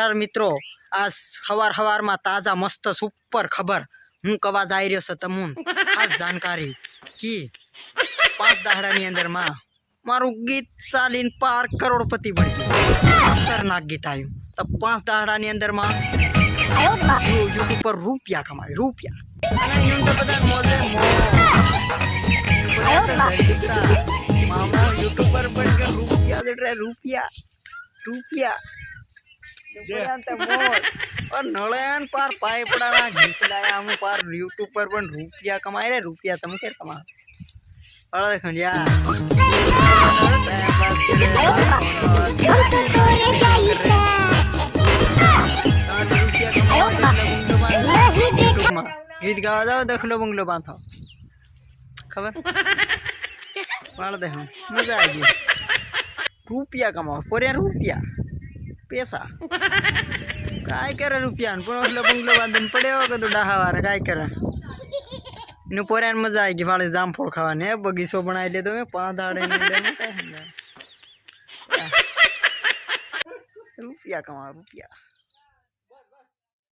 नमस्कार मित्रों, आज सवार सवार में ताजा मस्त सुपर खबर हूँ कवा जाई रह्यो छे तमून खास जानकारी कि 5 दाहडानी अंदर में मारू गीत चालीन पार करोड़पति बन गयो। खतरनाक गीत आयु तो 5 दाहडानी अंदर में यूट्यूब पर रुपया कमाए रुपया यूट्यूब पर बढ़ गया रुपया रुपया रुपया और नळन पार पाए पड़ा गीत लाया हम पार यूट्यूब पर पण रुपया कमाए रे रुपया तुम क्या कमा और देखो यार गीत गावा जाओ दखलो बंगलो बांधो खबर वाला देखो मजा आएगी रुपया कमाओ पोरिया रुपया पैसा काय करे रुपया बंगलो बांधन पड़े हो तो डाहावार काय करे इन पोरियान मजा आएगी वाले जामफळ खावाने बगीचो बनाई ले तो मैं 5 दाड़े रुपया कमा रुपया।